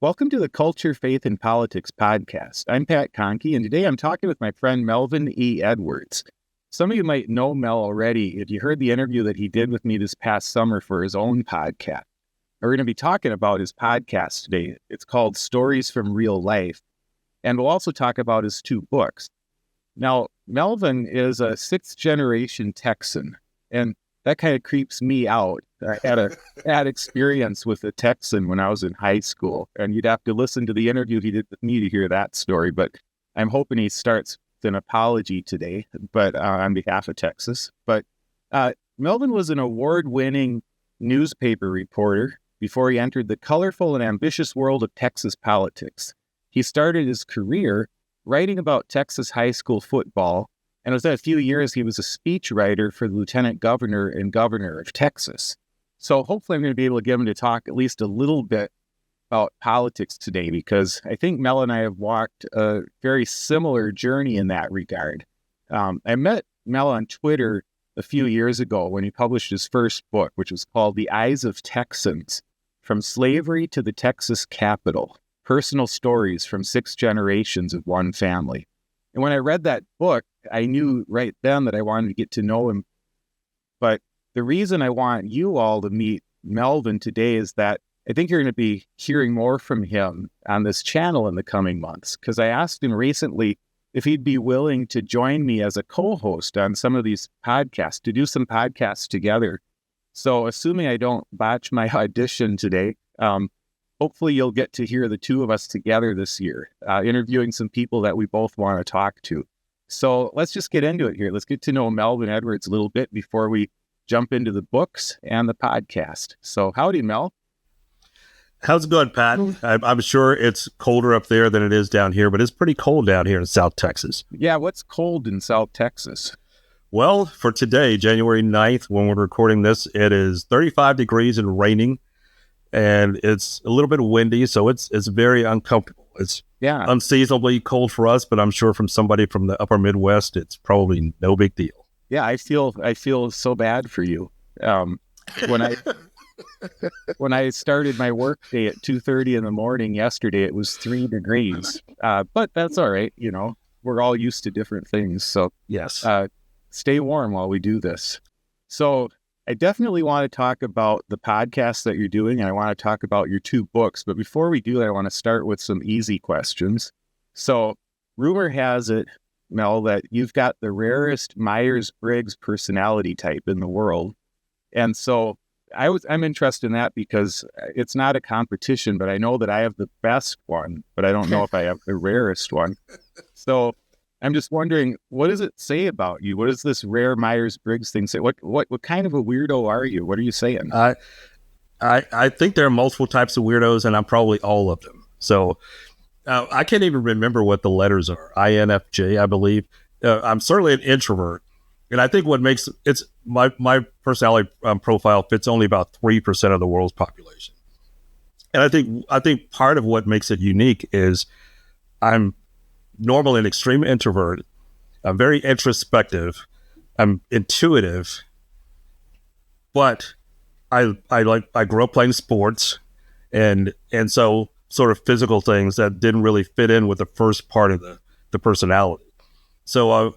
Welcome to the Culture, Faith, and Politics podcast. I'm Pat Kahnke, and today I'm talking with my friend Melvin E. Edwards. Some of you might know Mel already if you heard the interview that he did with me this past summer for his own podcast. We're going to be talking about his podcast today. It's called Stories from Real Life, and we'll also talk about his two books. Now, Melvin is a sixth-generation Texan, and that kind of creeps me out. I had a bad experience with a Texan when I was in high school, and you'd have to listen to the interview he did with me to hear that story, but I'm hoping he starts with an apology today, but on behalf of Texas. But Melvin was an award-winning newspaper reporter before he entered the colorful and ambitious world of Texas politics. He started his career writing about Texas high school football, and within a few years, he was a speechwriter for the lieutenant governor and governor of Texas. So hopefully I'm going to be able to get him to talk at least a little bit about politics today, because I think Mel and I have walked a very similar journey in that regard. I met Mel on Twitter a few years ago when he published his first book, which was called The Eyes of Texans, From Slavery to the Texas Capitol, Personal Stories from 6 Generations of One Family. And when I read that book, I knew right then that I wanted to get to know him. But the reason I want you all to meet Melvin today is that I think you're going to be hearing more from him on this channel in the coming months, because I asked him recently if he'd be willing to join me as a co-host on some of these podcasts, to do some podcasts together. So assuming I don't botch my audition today, hopefully you'll get to hear the two of us together this year, interviewing some people that we both want to talk to. So let's just get into it here. Let's get to know Melvin Edwards a little bit before we jump into the books and the podcast. So howdy, Mel. How's it going, Pat? I'm sure it's colder up there than it is down here, but it's pretty cold down here in South Texas. Yeah, what's cold in South Texas? Well, for today, January 9th, when we're recording this, it is 35 degrees and raining, and it's a little bit windy, so it's very uncomfortable. It's unseasonably cold for us, but I'm sure from somebody from the upper Midwest, it's probably no big deal. Yeah, I feel so bad for you. When I started my work day at 2:30 in the morning yesterday, it was 3 degrees. But that's all right. You know, we're all used to different things. So yes, stay warm while we do this. So I definitely want to talk about the podcast that you're doing, and I want to talk about your two books. But before we do that, I want to start with some easy questions. So rumor has it, Mel, that you've got the rarest Myers-Briggs personality type in the world. And so I'm interested in that because it's not a competition, but I know that I have the best one, but I don't know if I have the rarest one. So I'm just wondering, what does it say about you? What does this rare Myers-Briggs thing say? What kind of a weirdo are you? What are you saying? I think there are multiple types of weirdos, and I'm probably all of them. So I can't even remember what the letters are. INFJ, I believe. I'm certainly an introvert, and I think what makes it's my personality profile fits only about 3% of the world's population. And I think part of what makes it unique is I'm normally an extreme introvert. I'm very introspective. I'm intuitive, but I grew up playing sports, and so sort of physical things that didn't really fit in with the first part of the personality. So I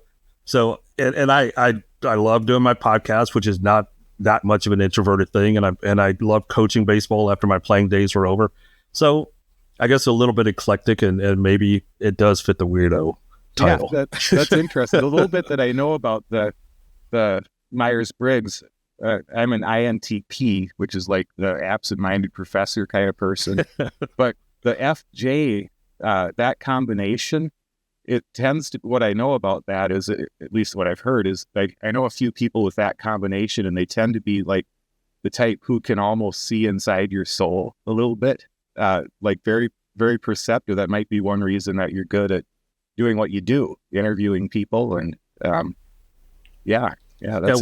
love doing my podcast, which is not that much of an introverted thing, and I love coaching baseball after my playing days were over. So I guess a little bit eclectic, and maybe it does fit the weirdo title. Yeah, that's interesting. A little bit that I know about the Myers-Briggs. I'm an INTP, which is like the absent-minded professor kind of person. But the FJ, that combination, it tends to, what I know about that is, at least what I've heard, is like, I know a few people with that combination, and they tend to be like the type who can almost see inside your soul a little bit, like very, very perceptive. That might be one reason that you're good at doing what you do, interviewing people. And that's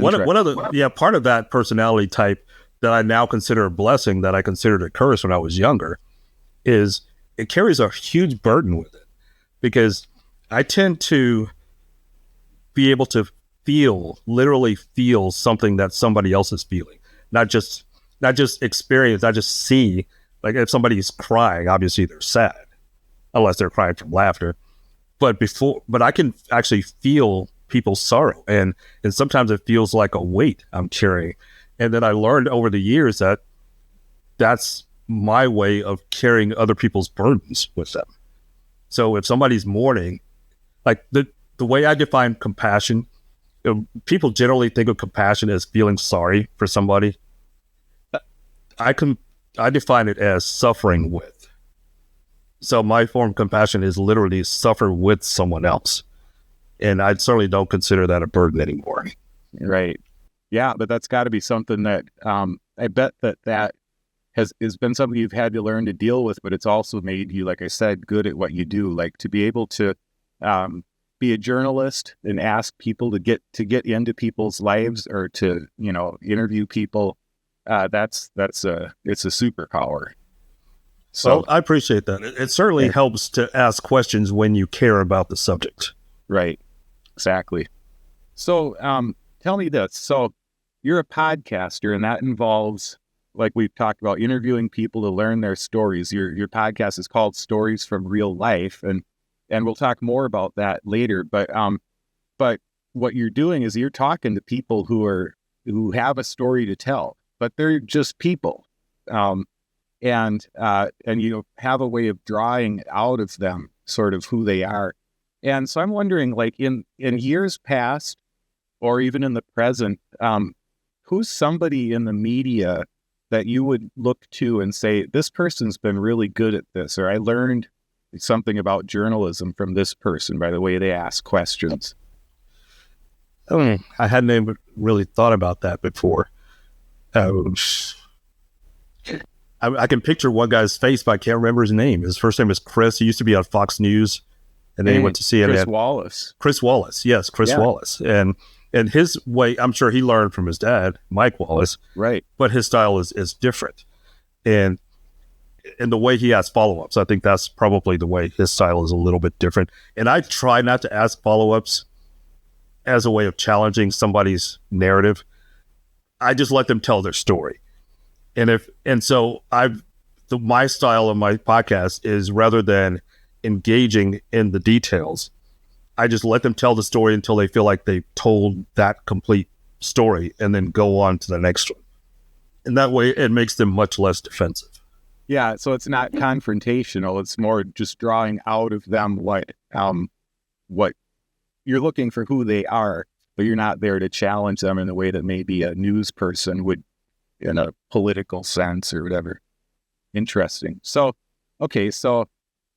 one of the part of that personality type that I now consider a blessing, that I considered a curse when I was younger, is it carries a huge burden with it, because I tend to be able to literally feel something that somebody else is feeling, not just experience. I just see Like if somebody's crying, obviously they're sad, unless they're crying from laughter. But I can actually feel people's sorrow, and sometimes it feels like a weight I'm carrying. And then I learned over the years that that's my way of carrying other people's burdens with them. So if somebody's mourning, like the way I define compassion, people generally think of compassion as feeling sorry for somebody. I define it as suffering with. So my form of compassion is literally suffer with someone else. And I certainly don't consider that a burden anymore. Right. Yeah, but that's got to be something that I bet that has been something you've had to learn to deal with, but it's also made you, like I said, good at what you do. Like to be able to be a journalist and ask people to get into people's lives or to, interview people. It's a superpower. So I appreciate that. It certainly helps to ask questions when you care about the subject. Right. Exactly. So tell me this. So you're a podcaster, and that involves, like we've talked about, interviewing people to learn their stories. Your podcast is called Stories from Real Life, and we'll talk more about that later. But what you're doing is you're talking to people who have a story to tell, but they're just people, and have a way of drawing out of them sort of who they are. And so I'm wondering, like in years past, or even in the present, who's somebody in the media that you would look to and say, this person's been really good at this, or I learned something about journalism from this person by the way they ask questions? I hadn't even really thought about that before. I can picture one guy's face, but I can't remember his name. His first name is Chris. He used to be on Fox News, and then he went to CNN. Chris Wallace. Chris Wallace, yes, Chris Wallace. And his way, I'm sure he learned from his dad, Mike Wallace. Right. But his style is different. And the way he asks follow-ups, I think that's probably the way his style is a little bit different. And I try not to ask follow-ups as a way of challenging somebody's narrative. I just let them tell their story. So my style of my podcast is, rather than engaging in the details, I just let them tell the story until they feel like they've told that complete story, and then go on to the next one. And that way it makes them much less defensive. Yeah, so it's not confrontational. It's more just drawing out of them what you're looking for, who they are, but you're not there to challenge them in the way that maybe a news person would, in a political sense or whatever. Interesting. So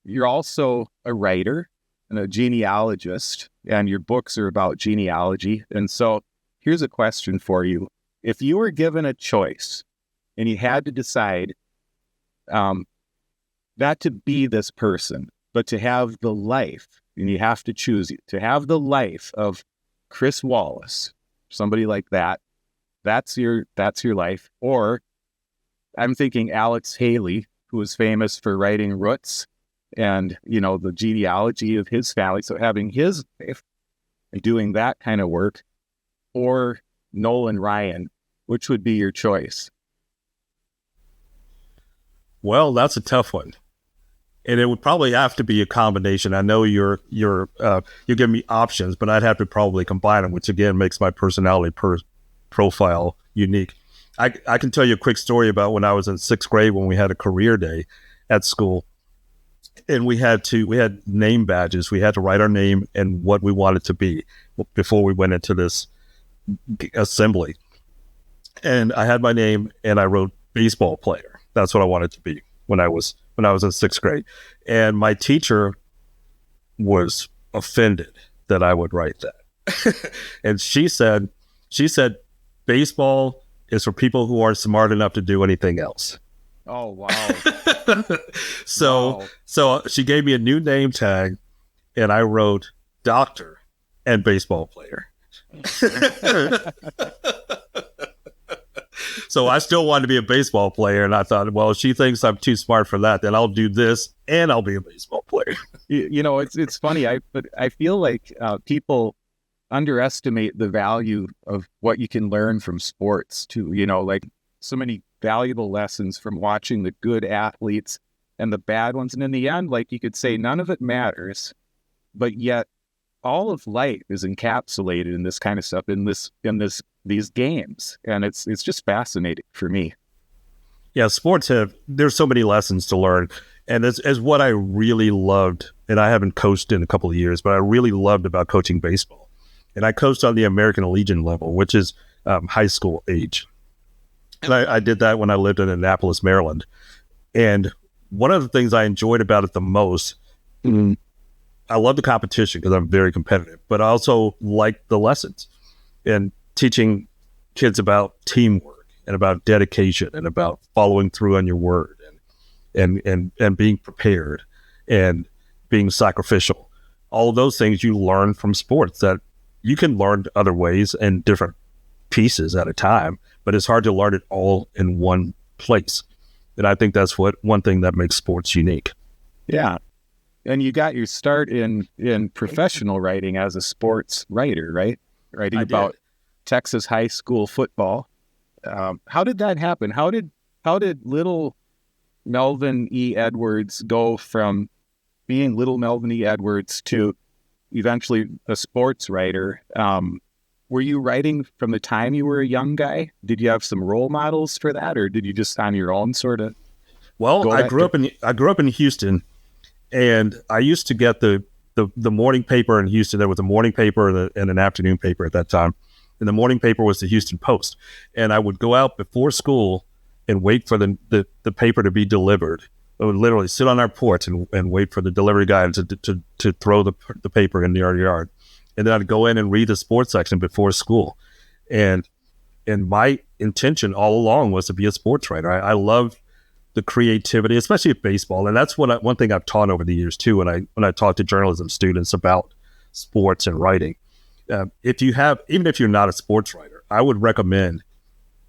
you're also a writer and a genealogist, and your books are about genealogy. And so here's a question for you. If you were given a choice and you had to decide not to be this person, but to have the life, and you have to choose to have the life of Chris Wallace, somebody like that, that's your life. Or I'm thinking Alex Haley, who is famous for writing Roots and, the genealogy of his family. So having his life and doing that kind of work, or Nolan Ryan, which would be your choice? Well, that's a tough one. And it would probably have to be a combination. I know you give me options, but I'd have to probably combine them, which again makes my personality profile unique. I can tell you a quick story about when I was in 6th grade, when we had a career day at school, and we had name badges. We had to write our name and what we wanted to be before we went into this assembly. And I had my name, and I wrote baseball player. That's what I wanted to be when I was in 6th grade. And my teacher was offended that I would write that. And she said, baseball is for people who aren't smart enough to do anything else. Oh, wow. So she gave me a new name tag, and I wrote doctor and baseball player. So I still wanted to be a baseball player, and I thought, well, if she thinks I'm too smart for that, then I'll do this, and I'll be a baseball player. It's funny. But I feel like people underestimate the value of what you can learn from sports too. Like so many valuable lessons from watching the good athletes and the bad ones. And in the end, like you could say, none of it matters, but yet all of life is encapsulated in this kind of stuff, in these games. And it's just fascinating for me. Yeah, there's so many lessons to learn. And as what I really loved, and I haven't coached in a couple of years, but I really loved about coaching baseball. And I coached on the American Legion level, which is high school age. And I did that when I lived in Annapolis, Maryland. And one of the things I enjoyed about it the most, I love the competition because I'm very competitive, but I also like the lessons and teaching kids about teamwork and about dedication and about following through on your word and being prepared and being sacrificial. All of those things you learn from sports that you can learn other ways and different pieces at a time, but it's hard to learn it all in one place. And I think that's one thing that makes sports unique. Yeah. And you got your start in professional writing as a sports writer, right? Writing about Texas high school football. How did that happen? How did little Melvin E. Edwards go from being little Melvin E. Edwards to eventually a sports writer? Were you writing from the time you were a young guy? Did you have some role models for that, or did you just on your own sort of? Well, I grew up in Houston, and I used to get the morning paper in Houston. There was a morning paper and an afternoon paper at that time, and the morning paper was the Houston Post. And I would go out before school and wait for the paper to be delivered. I would literally sit on our porch and wait for the delivery guy to throw the paper in our yard. And then I'd go in and read the sports section before school. And my intention all along was to be a sports writer. I love the creativity, especially at baseball. And that's one thing I've taught over the years too, when I talk to journalism students about sports and writing. Even if you're not a sports writer, I would recommend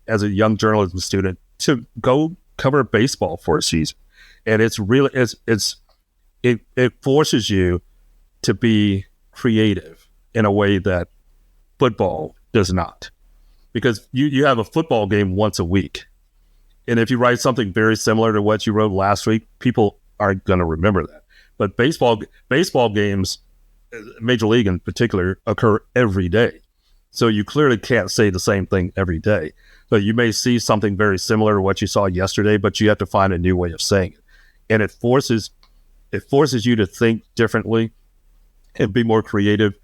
as a young journalism student to go cover baseball for a season. And it's really, it forces you to be creative in a way that football does not, because you have a football game once a week. And if you write something very similar to what you wrote last week, people aren't going to remember that. But baseball games, Major League in particular, occur every day. So you clearly can't say the same thing every day. So you may see something very similar to what you saw yesterday, but you have to find a new way of saying it. And it forces you to think differently and be more creative.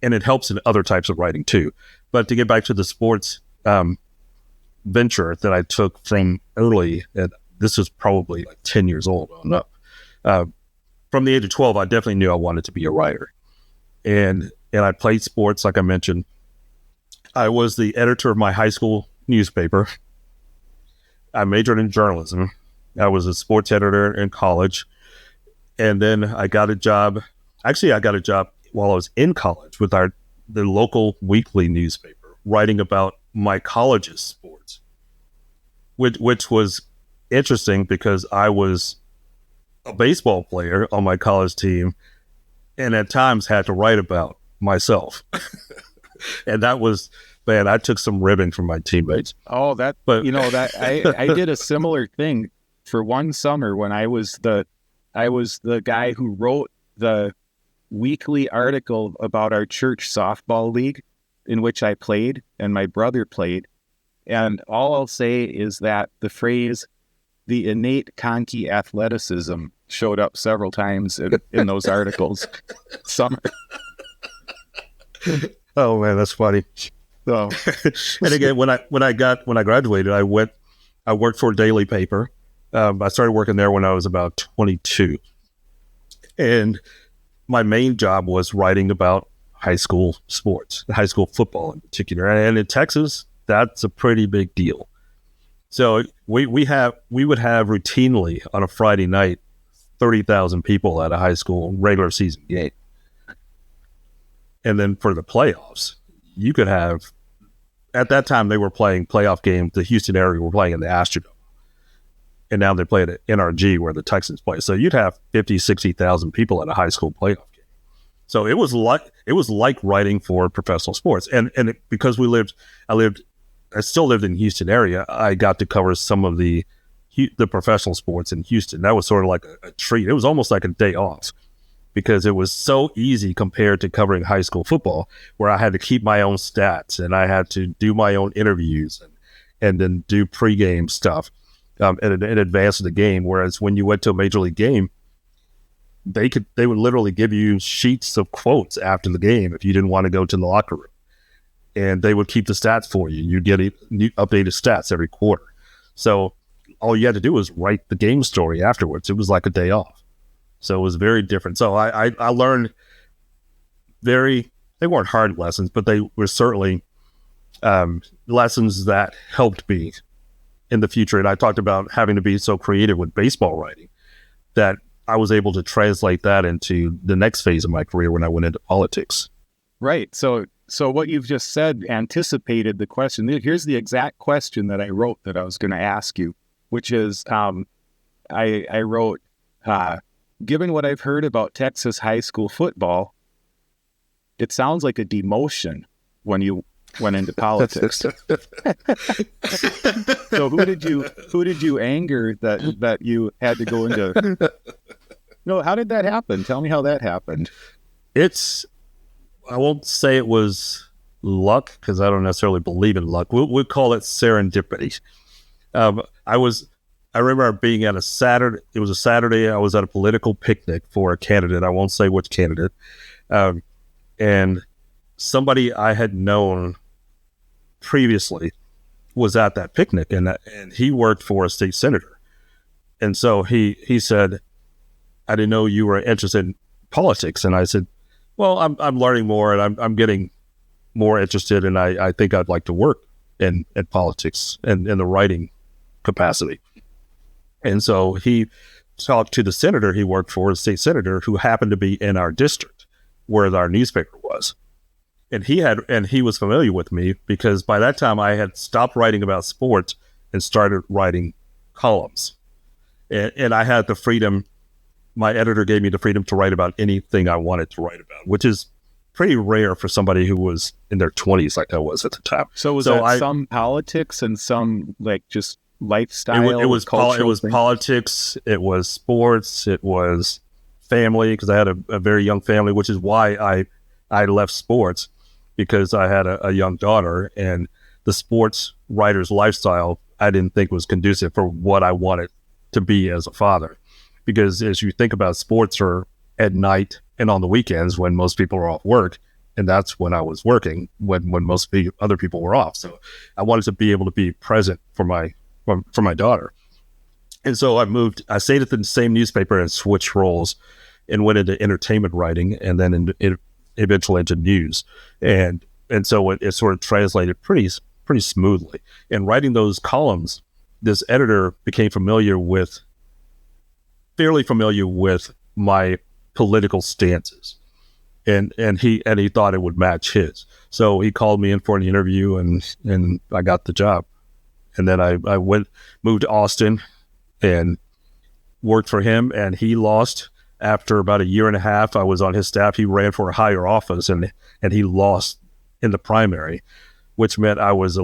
And it helps in other types of writing too. But to get back to the sports venture that I took from early, and this was probably like 10 years old on up. From the age of 12, I definitely knew I wanted to be a writer. And I played sports, like I mentioned. I was the editor of my high school newspaper. I majored in journalism. I was a sports editor in college. And then I got a job. Actually, I got a job while I was in college with the local weekly newspaper, writing about my college's sports, which was interesting because I was a baseball player on my college team and at times had to write about myself. And that was, man, I took some ribbing from my teammates. Oh, I did a similar thing for one summer when I was the guy who wrote the weekly article about our church softball league in which I played and my brother played. And all I'll say is that the phrase, the innate Kahnke athleticism, showed up several times in those articles. Summer. Oh man, that's funny. So, and again, when I graduated, I worked for a daily paper. I started working there when I was about 22. And my main job was writing about high school sports, high school football in particular. And in Texas, that's a pretty big deal. So we would have routinely on a Friday night 30,000 people at a high school regular season game. And then for the playoffs, you could have, at that time they were playing playoff games, the Houston area were playing in the Astrodome. And now they play at NRG where the Texans play. So you'd have 50, 60,000 people at a high school playoff game. So it was like writing for professional sports. And because I lived I still lived in the Houston area, I got to cover some of the professional sports in Houston. That was sort of like a treat. It was almost like a day off because it was so easy compared to covering high school football, where I had to keep my own stats and I had to do my own interviews and then do pregame stuff in advance of the game. Whereas when you went to a major league game, they would literally give you sheets of quotes after the game if you didn't want to go to the locker room, and they would keep the stats for you. You'd get updated stats every quarter. So all you had to do was write the game story afterwards. It was like a day off. So it was very different. So I learned they weren't hard lessons, but they were certainly lessons that helped me in the future. And I talked about having to be so creative with baseball writing that I was able to translate that into the next phase of my career when I went into politics. Right. So what you've just said anticipated the question. Here's the exact question that I wrote that I was going to ask you, which is, I wrote, given what I've heard about Texas high school football, it sounds like a demotion when you went into politics. So who did you anger that you had to go into? No, how did that happen? Tell me how that happened. I won't say it was luck, because I don't necessarily believe in luck. We'll call it serendipity. I remember being at a Saturday. It was a Saturday. I was at a political picnic for a candidate. I won't say which candidate. And somebody I had known previously was at that picnic, and he worked for a state senator. And so he said, "I didn't know you were interested in politics." And I said, "Well, I'm learning more, and I'm getting more interested, and I think I'd like to work in politics and in the writing capacity." And so he talked to the senator he worked for, the state senator, who happened to be in our district where our newspaper was. And he was familiar with me because by that time I had stopped writing about sports and started writing columns. And I had the freedom. My editor gave me the freedom to write about anything I wanted to write about, which is pretty rare for somebody who was in their 20s like I was at the time. So that some politics and some like just lifestyle? It was politics, it was sports, it was family, because I had a very young family, which is why I left sports, because I had a young daughter, and the sports writer's lifestyle I didn't think was conducive for what I wanted to be as a father. Because as you think about, sports are at night and on the weekends when most people are off work, and that's when I was working, when most other people were off. So I wanted to be able to be present for my daughter. And so I stayed at the same newspaper and switched roles and went into entertainment writing, and then eventually into news. And so it sort of translated pretty smoothly. And writing those columns, this editor became fairly familiar with my political stances, and he thought it would match his. So he called me in for an interview, and I got the job. And then I moved to Austin and worked for him, and he lost after about a year and a half. I was on his staff. He ran for a higher office, and he lost in the primary, which meant I was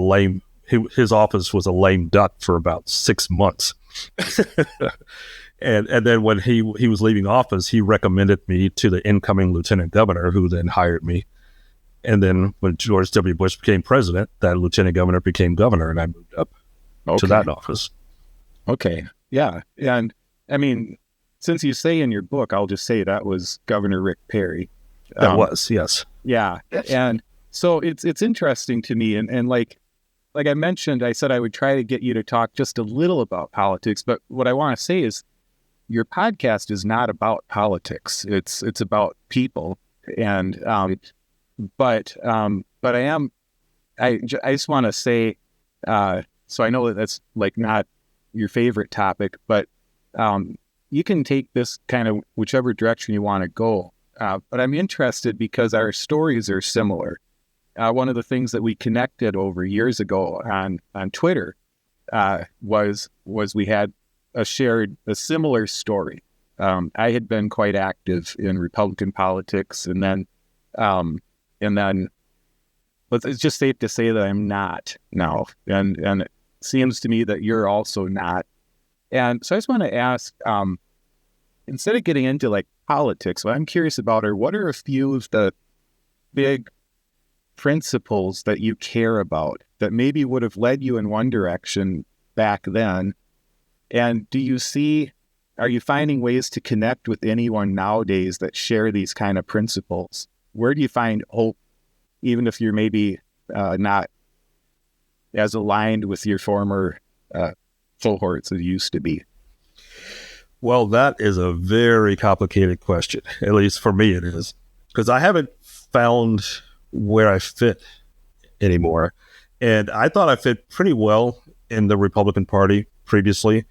his office was a lame duck for about 6 months. And then when he was leaving office, he recommended me to the incoming lieutenant governor, who then hired me. And then when George W. Bush became president, that lieutenant governor became governor, and I moved up to that office. Okay. Yeah. And I mean, since you say in your book, I'll just say that was Governor Rick Perry. That was, yes. Yeah. And so it's interesting to me. And like I mentioned, I said I would try to get you to talk just a little about politics. But what I want to say is your podcast is not about politics. It's about people. And but I just want to say, so I know that's like not your favorite topic, but you can take this kind of whichever direction you want to go. But I'm interested because our stories are similar. One of the things that we connected over years ago on Twitter was we had a similar story. I had been quite active in Republican politics, and then but it's just safe to say that I'm not now. And it seems to me that you're also not. And so I just want to ask, instead of getting into like politics, what I'm curious about are what are a few of the big principles that you care about that maybe would have led you in one direction back then? And are you finding ways to connect with anyone nowadays that share these kind of principles? Where do you find hope, even if you're maybe not as aligned with your former cohorts as you used to be? Well, that is a very complicated question. At least for me it is. Because I haven't found where I fit anymore. And I thought I fit pretty well in the Republican Party previously.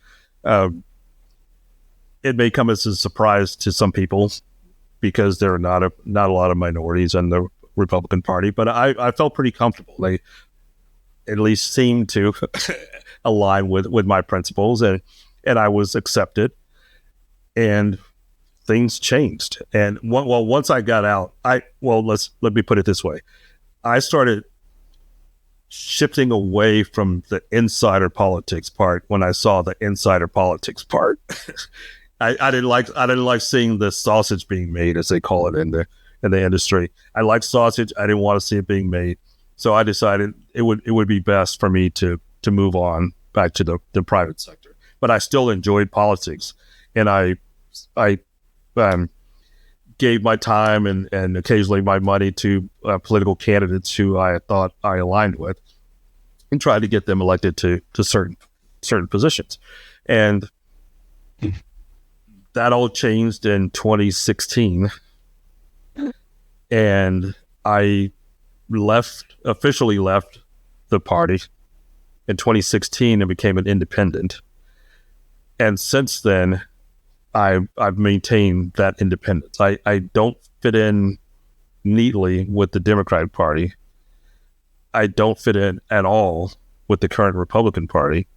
It may come as a surprise to some people because there are not a lot of minorities in the Republican Party, but I felt pretty comfortable. They at least seemed to align with my principles, and I was accepted, and things changed. And once I got out, let me put it this way. I started shifting away from the insider politics part when I saw the insider politics part. I didn't like seeing the sausage being made, as they call it in the industry. I like sausage. I didn't want to see it being made. So I decided it would be best for me to move on back to the private sector. But I still enjoyed politics, and I gave my time and occasionally my money to political candidates who I thought I aligned with, and tried to get them elected to certain positions. And that all changed in 2016, and I officially left the party in 2016 and became an independent. And since then, I've maintained that independence. I don't fit in neatly with the Democratic Party. I don't fit in at all with the current Republican Party.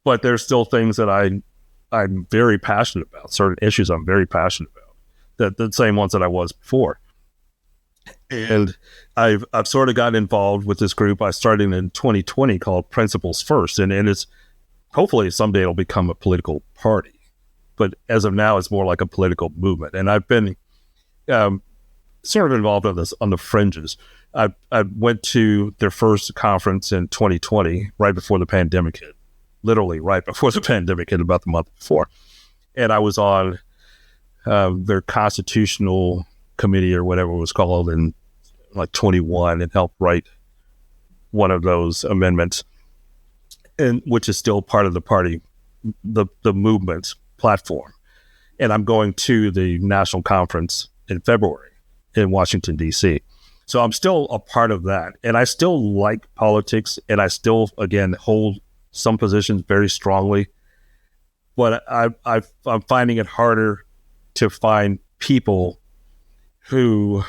But there's still things that I'm very passionate about, certain issues I'm very passionate about, the same ones that I was before. And I've sort of gotten involved with this group I started in 2020 called Principles First, and it's hopefully someday it'll become a political party. But as of now, it's more like a political movement. And I've been sort of involved on the fringes. I went to their first conference in 2020, right before the pandemic hit. Literally right before the pandemic hit, about the month before. And I was on their constitutional committee or whatever it was called in like 21 and helped write one of those amendments, and which is still part of the party, the movement platform. And I'm going to the national conference in February in Washington, D.C. So I'm still a part of that. And I still like politics, and I still, again, hold some positions very strongly. But I'm finding it harder to find people who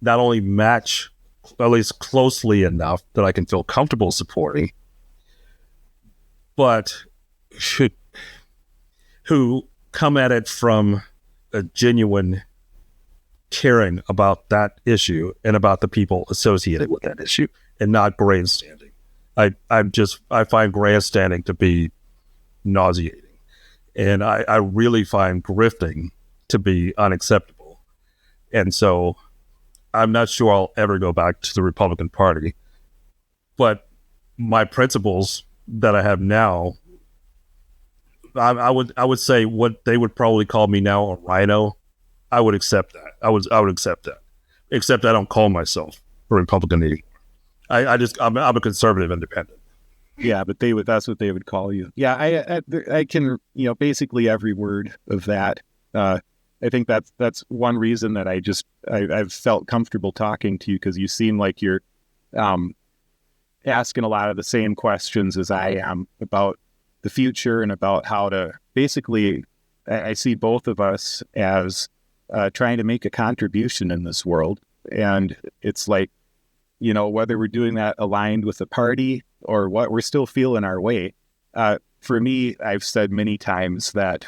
not only match, at least closely enough that I can feel comfortable supporting, but who come at it from a genuine caring about that issue and about the people associated with that issue, and not grandstanding. I find grandstanding to be nauseating, and I really find grifting to be unacceptable. And so I'm not sure I'll ever go back to the Republican Party, but my principles that I have now, I would say what they would probably call me now a rhino. I would accept that. I would accept that. Except I don't call myself a Republican anymore. I'm a conservative independent. Yeah, but that's what they would call you. Yeah, I can, basically every word of that. I think that's one reason that I've felt comfortable talking to you, because you seem like you're asking a lot of the same questions as I am about the future and about how to basically, I see both of us as trying to make a contribution in this world. And it's like, whether we're doing that aligned with the party or what, we're still feeling our way. For me, I've said many times that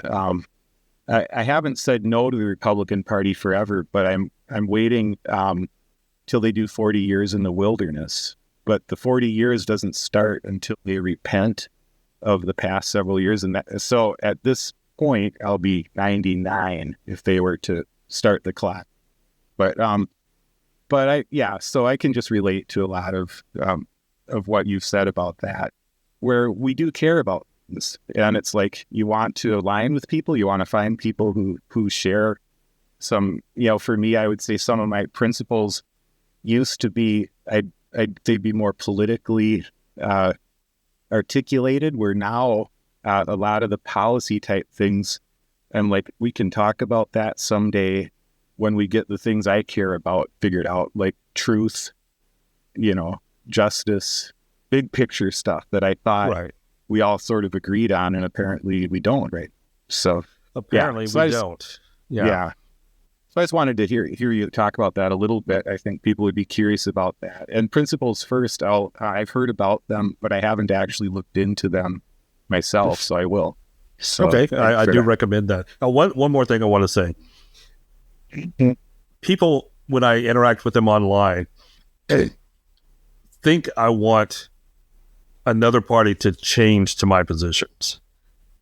I haven't said no to the Republican Party forever, but I'm waiting till they do 40 years in the wilderness. But the 40 years doesn't start until they repent of the past several years. And so at this point, I'll be 99 if they were to start the clock. But so I can just relate to a lot of what you've said about that, where we do care about this. And it's like, you want to align with people, you want to find people who share some, for me, I would say some of my principles used to be, they'd be more politically articulated, where now a lot of the policy type things, I'm like, we can talk about that someday when we get the things I care about figured out, like truth, justice, big picture stuff that I thought we all sort of agreed on, and apparently we don't, right? So apparently we don't. Yeah. So I just wanted to hear you talk about that a little bit. I think people would be curious about that. And principles first, I've heard about them, but I haven't actually looked into them myself, so I will. So, okay, I do recommend that. One more thing I want to say. People, when I interact with them online, think I want another party to change to my positions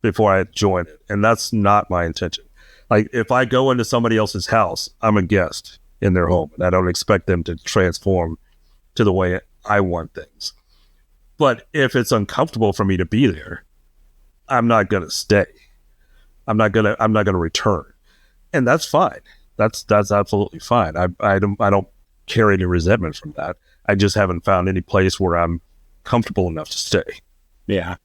before I join it, and that's not my intention. Like, if I go into somebody else's house, I'm a guest in their home, and I don't expect them to transform to the way I want things. But if it's uncomfortable for me to be there, I'm not going to stay. I'm not going to return, and that's fine. That's absolutely fine. I don't carry any resentment from that. I just haven't found any place where I'm comfortable enough to stay. Yeah,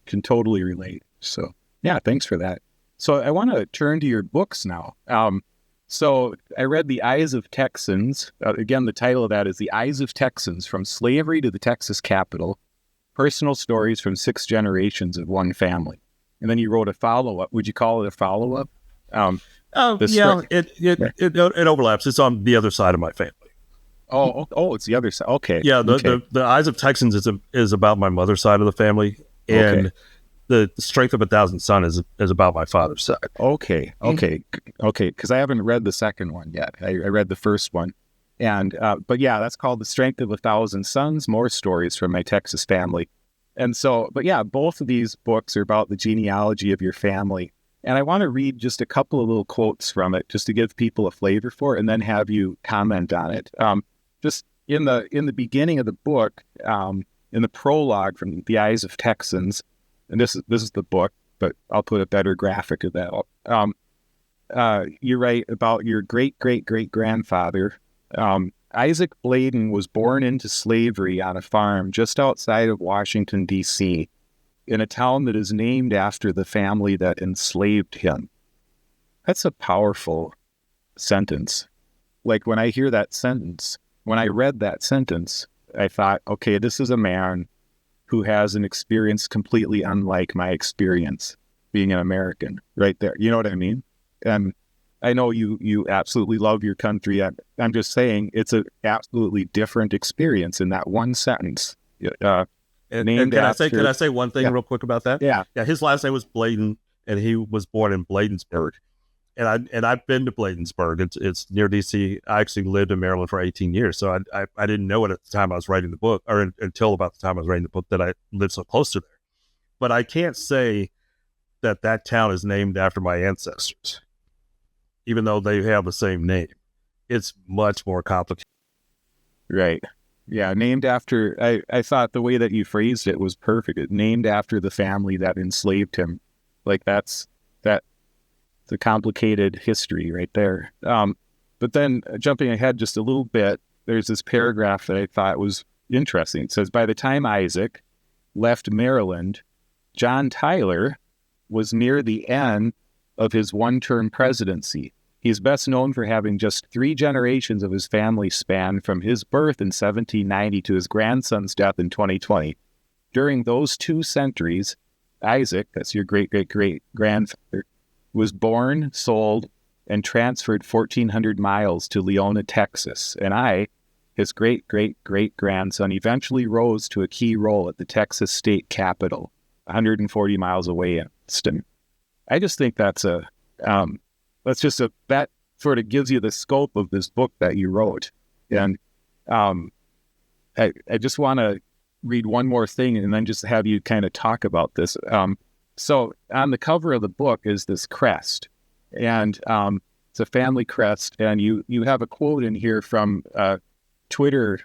can totally relate. So yeah, thanks for that. So I want to turn to your books now. So I read The Eyes of Texans. Again, the title of that is The Eyes of Texans, From Slavery to the Texas Capitol, Personal Stories from 6 Generations of One Family. And then you wrote a follow-up. Would you call it a follow-up? It overlaps. It's on the other side of my family. Oh, it's the other side. Okay. Yeah, the Eyes of Texans is about my mother's side of the family, and the Strength of 1,000 Suns is about my father's side. Okay. Because I haven't read the second one yet. I read the first one, and but yeah, that's called The Strength of 1,000 Suns: More Stories from My Texas Family. And so, but yeah, both of these books are about the genealogy of your family. And I want to read just a couple of little quotes from it, just to give people a flavor for it, and then have you comment on it. Just in the beginning of the book, in the prologue from The Eyes of Texans, and this is the book, but I'll put a better graphic of that. You write about your great-great-great-grandfather. Isaac Bladen was born into slavery on a farm just outside of Washington, D.C., in a town that is named after the family that enslaved him. That's a powerful sentence. Like, when I hear that sentence, when I read that sentence, I thought, okay, this is a man who has an experience completely unlike my experience being an American right there. You know what I mean? And I know you absolutely love your country. I'm just saying it's an absolutely different experience in that one sentence. And can I say one thing real quick about that? Yeah. His last name was Bladen, and he was born in Bladensburg. And I've been to Bladensburg. It's near DC. I actually lived in Maryland for 18 years, so I didn't know it at the time I was writing the book, or until about the time I was writing the book, that I lived so close to there. But I can't say that town is named after my ancestors, even though they have the same name. It's much more complicated. Right. Yeah, named after, I thought the way that you phrased it was perfect. It named after the family that enslaved him. Like, that's the complicated history right there. But then jumping ahead just a little bit, there's this paragraph that I thought was interesting. It says, by the time Isaac left Maryland, John Tyler was near the end of his one-term presidency. He's best known for having just 3 generations of his family span from his birth in 1790 to his grandson's death in 2020. During those 2 centuries, Isaac, that's your great-great-great-grandfather, was born, sold, and transferred 1,400 miles to Leona, Texas. And I, his great-great-great-grandson, eventually rose to a key role at the Texas state capitol, 140 miles away in Austin. I just think that sort of gives you the scope of this book that you wrote. And I just want to read one more thing and then just have you kind of talk about this. So on the cover of the book is this crest, and it's a family crest, and you have a quote in here from a Twitter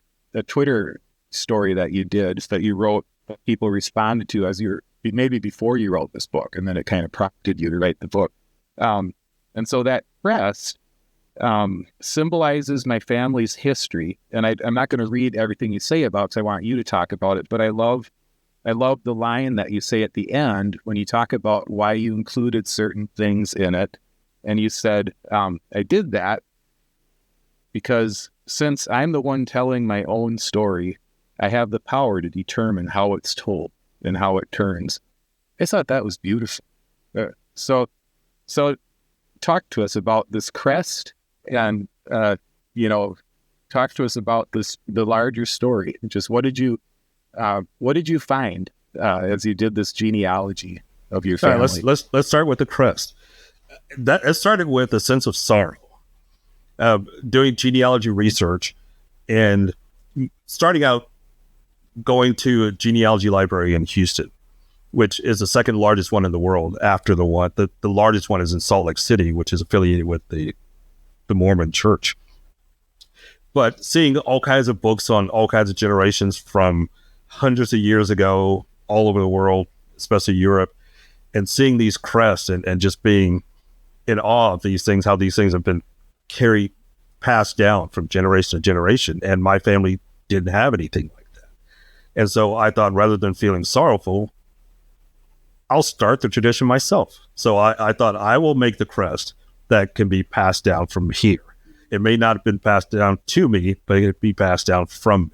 story that you did, that you wrote, that people responded to as maybe before you wrote this book, and then it kind of prompted you to write the book. And so that crest symbolizes my family's history. And I'm not going to read everything you say about it, because I want you to talk about it. But I love the line that you say at the end when you talk about why you included certain things in it. And you said, I did that because since I'm the one telling my own story, I have the power to determine how it's told and how it turns. I thought that was beautiful. So talk to us about this crest, and talk to us about the larger story. Just what did you find as you did this genealogy of your family? All right, let's start with the crest. It started with a sense of sorrow, doing genealogy research, and starting out going to a genealogy library in Houston, which is the second largest one in the world after the largest one is in Salt Lake City, which is affiliated with the Mormon Church. But seeing all kinds of books on all kinds of generations from hundreds of years ago, all over the world, especially Europe, and seeing these crests and just being in awe of these things, how these things have been passed down from generation to generation. And my family didn't have anything like that. And so I thought, rather than feeling sorrowful, I'll start the tradition myself. So I thought, I will make the crest that can be passed down from here. It may not have been passed down to me, but it could be passed down from me.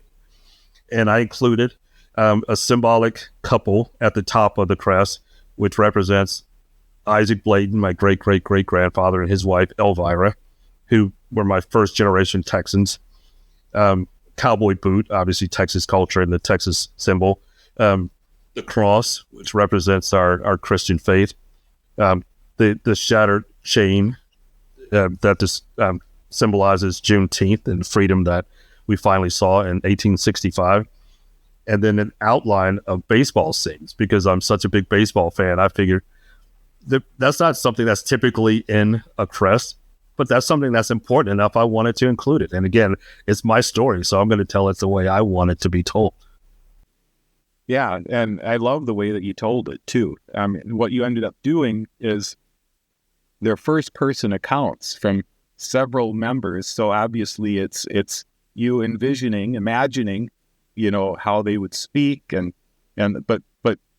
And I included a symbolic couple at the top of the crest, which represents Isaac Bladen, my great-great-great-grandfather, and his wife, Elvira, who were my first generation Texans. Cowboy boot, obviously Texas culture and the Texas symbol. The cross, which represents our Christian faith. The shattered chain that symbolizes Juneteenth and freedom that we finally saw in 1865. And then an outline of baseball scenes, because I'm such a big baseball fan. I figured that's not something that's typically in a crest, but that's something that's important enough. I wanted to include it. And again, it's my story, so I'm going to tell it the way I want it to be told. Yeah, and I love the way that you told it too. What you ended up doing is their first person accounts from several members. So obviously it's you imagining, how they would speak, but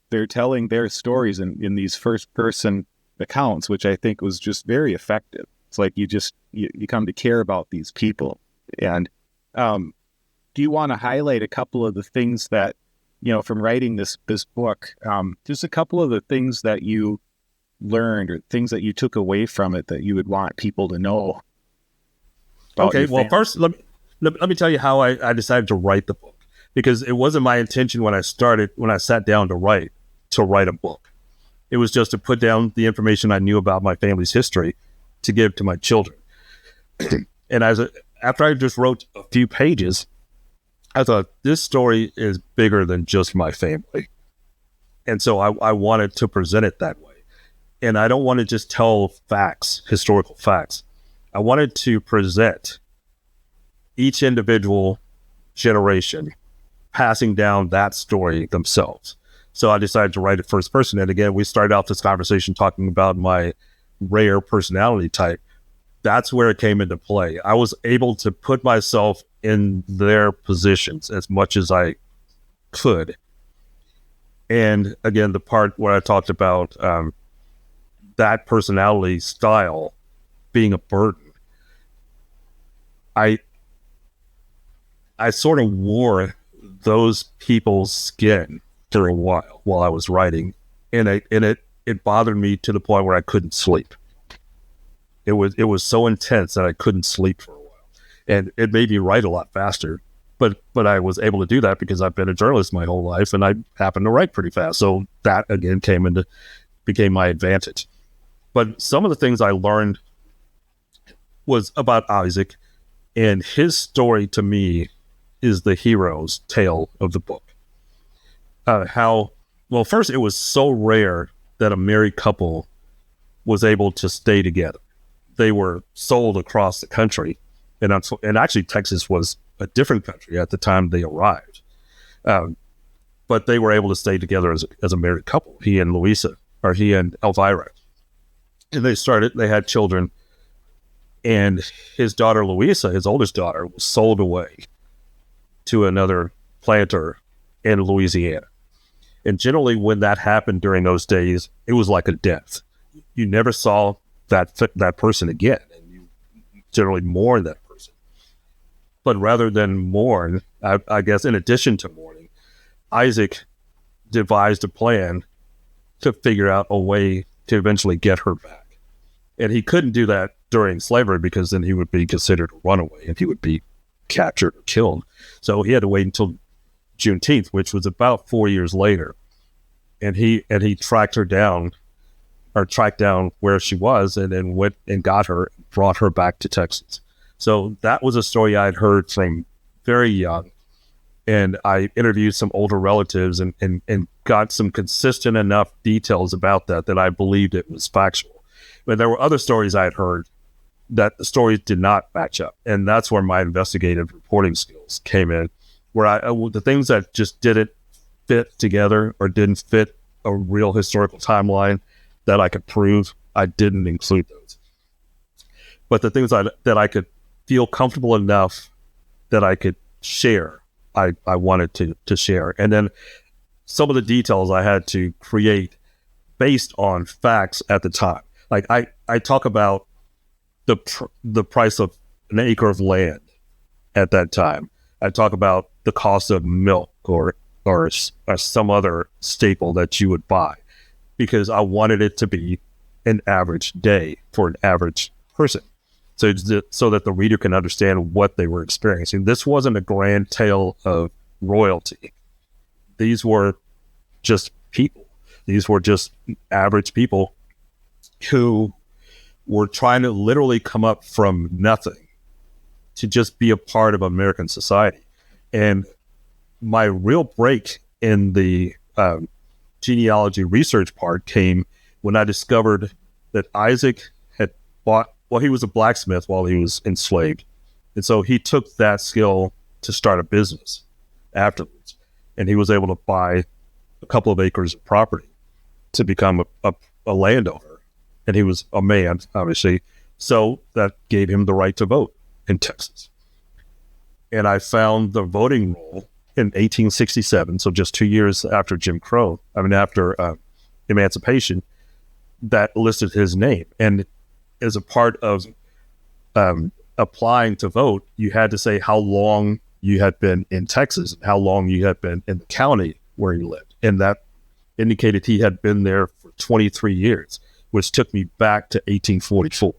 they're telling their stories in these first person accounts, which I think was just very effective. It's like you come to care about these people. And do you want to highlight a couple of the things that, from writing this book, just a couple of the things that you learned or things that you took away from it that you would want people to know about? Okay, well, first, let me tell you how I decided to write the book, because it wasn't my intention when I sat down to write a book. It was just to put down the information I knew about my family's history to give to my children. And after I just wrote a few pages, I thought, this story is bigger than just my family. And so I wanted to present it that way. And I don't want to just tell facts, historical facts. I wanted to present each individual generation passing down that story themselves. So I decided to write it first person. And again, we started out this conversation talking about my rare personality type. That's where it came into play. I was able to put myself in their positions as much as I could. And again, the part where I talked about that personality style being a burden, I sort of wore those people's skin for a while I was writing, and it bothered me to the point where I couldn't sleep. It was so intense that I couldn't sleep for a while, and it made me write a lot faster. But I was able to do that because I've been a journalist my whole life, and I happen to write pretty fast. So that again became my advantage. But some of the things I learned was about Isaac, And his story to me is the hero's tale of the book. First, it was so rare that a married couple was able to stay together. They were sold across the country. And actually, Texas was a different country at the time they arrived. But they were able to stay together as a married couple, he and Elvira. And they had children. And his daughter, Louisa, his oldest daughter, was sold away to another planter in Louisiana. And generally, when that happened during those days, it was like a death. You never saw that person again, and you generally mourn that person. But rather than mourn, I guess in addition to mourning, Isaac devised a plan to figure out a way to eventually get her back. And he couldn't do that during slavery because then he would be considered a runaway and he would be captured or killed. So he had to wait until Juneteenth, which was about 4 years later. And he tracked down where she was and then went and got her, brought her back to Texas. So that was a story I'd heard from very young. And I interviewed some older relatives and got some consistent enough details about that I believed it was factual. But there were other stories I had heard that the stories did not match up. And that's where my investigative reporting skills came in, where the things that just didn't fit together or didn't fit a real historical timeline that I could prove, I didn't include those. But the things that I could feel comfortable enough that I could share, I wanted to share. And then some of the details I had to create based on facts at the time. Like I talk about the price of an acre of land at that time. I talk about the cost of milk or some other staple that you would buy, because I wanted it to be an average day for an average person. So that the reader can understand what they were experiencing. This wasn't a grand tale of royalty. These were just people. These were just average people who were trying to literally come up from nothing to just be a part of American society. And my real break in the genealogy research part came when I discovered that Isaac had he was a blacksmith while he was enslaved. And so he took that skill to start a business afterwards. And he was able to buy a couple of acres of property to become a landowner. And he was a man, obviously. So that gave him the right to vote in Texas. And I found the voting roll in 1867, so just 2 years after after emancipation, that listed his name. And as a part of applying to vote, you had to say how long you had been in Texas and how long you had been in the county where you lived. And that indicated he had been there for 23 years, which took me back to 1844.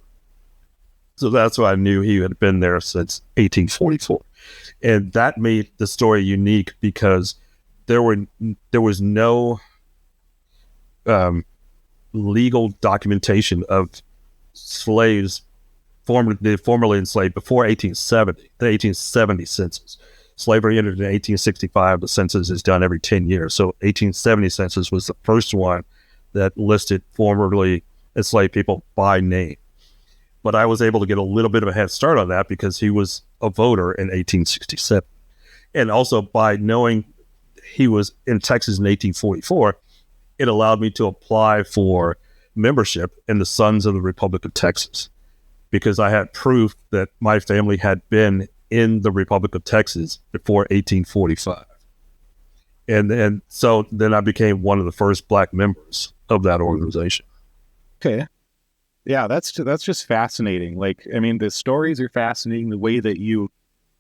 So that's why I knew he had been there since 1844. And that made the story unique because there was no legal documentation of slaves formerly enslaved before 1870, the 1870 census. Slavery ended in 1865. The census is done every 10 years. So 1870 census was the first one that listed formerly enslaved people by name. But I was able to get a little bit of a head start on that because he was a voter in 1867. And also by knowing he was in Texas in 1844, it allowed me to apply for membership in the Sons of the Republic of Texas, because I had proof that my family had been in the Republic of Texas before 1845. And so then I became one of the first Black members of that organization. Okay. Yeah, that's just fascinating. Like, I mean, the stories are fascinating, the way that you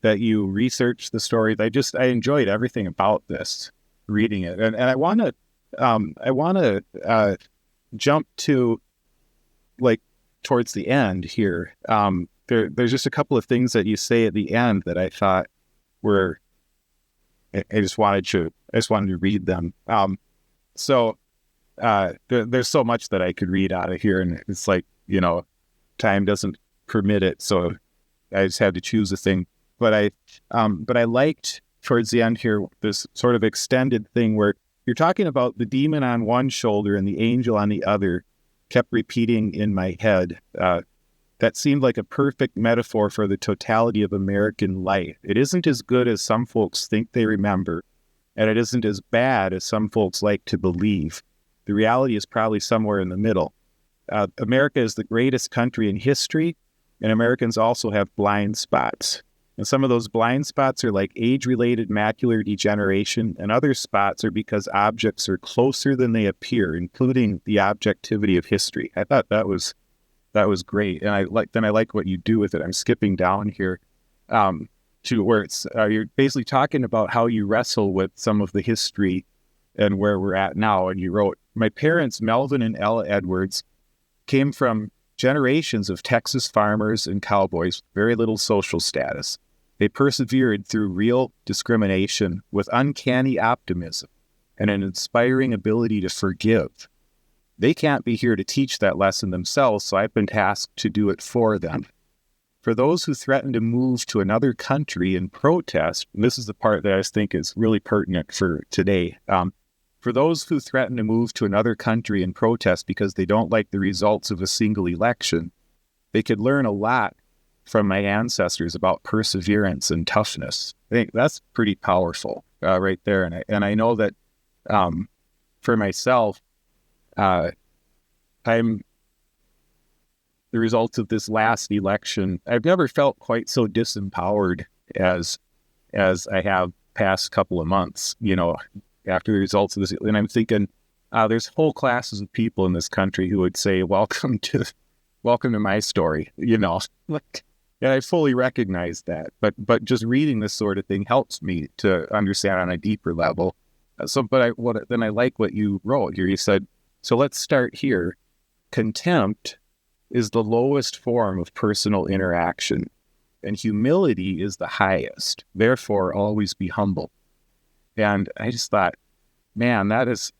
research the stories. I enjoyed everything about this, reading it. And I want to jump to like towards the end here. There's just a couple of things that you say at the end that I thought were, I just wanted to read them. There's so much that I could read out of here, and it's like, time doesn't permit it. So I just had to choose a thing. But I liked towards the end here this sort of extended thing where you're talking about the demon on one shoulder and the angel on the other kept repeating in my head. That seemed like a perfect metaphor for the totality of American life. It isn't as good as some folks think they remember, and it isn't as bad as some folks like to believe. The reality is probably somewhere in the middle. America is the greatest country in history, and Americans also have blind spots. And some of those blind spots are like age-related macular degeneration, and other spots are because objects are closer than they appear, including the objectivity of history. I thought that was great, and I like what you do with it. I'm skipping down here to where it's you're basically talking about how you wrestle with some of the history and where we're at now. And you wrote, "My parents, Melvin and Mel Edwards, came from generations of Texas farmers and cowboys with very little social status. They persevered through real discrimination with uncanny optimism and an inspiring ability to forgive. They can't be here to teach that lesson themselves, so I've been tasked to do it for them. For those who threaten to move to another country in protest," and this is the part that I think is really pertinent for today, for those who threaten to move to another country in protest because they don't like the results of a single election, they could learn a lot from my ancestors about perseverance and toughness. I think that's pretty powerful right there. And I know that for myself, I'm the results of this last election. I've never felt quite so disempowered as I have past couple of months, after the results of this. And I'm thinking, there's whole classes of people in this country who would say, welcome to my story, and I fully recognize that. But just reading this sort of thing helps me to understand on a deeper level. Then I like what you wrote here. You said, so let's start here. Contempt is the lowest form of personal interaction, and humility is the highest. Therefore, always be humble. And I just thought, man, that's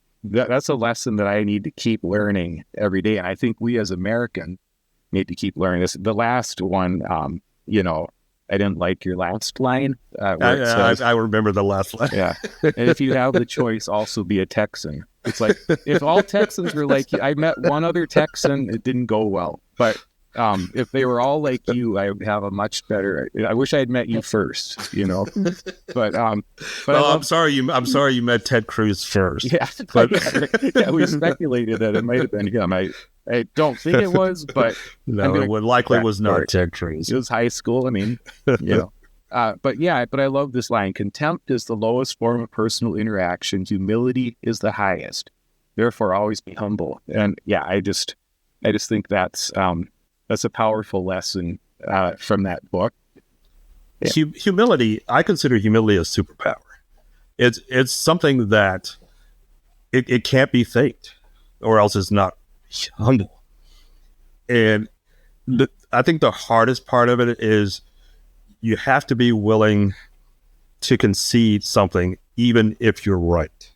a lesson that I need to keep learning every day. And I think we as Americans need to keep learning this. The last one, I didn't like your last line. I remember the last line. Yeah. And if you have the choice, also be a Texan. It's like, if all Texans were like you, I met one other Texan, it didn't go well. But if they were all like you, I would have a much better. I wish I had met you first, But I'm sorry you met Ted Cruz first. Yeah, but yeah, we speculated that it might have been him. I don't think it was, but no, it likely was not Ted Cruz. It was high school. I mean, but I love this line: contempt is the lowest form of personal interaction. Humility is the highest. Therefore, always be humble. And yeah, I just think that's a powerful lesson from that book. Yeah. Humility, I consider humility a superpower. It's something that it can't be faked, or else it's not humble. And I think the hardest part of it is you have to be willing to concede something, even if you're right.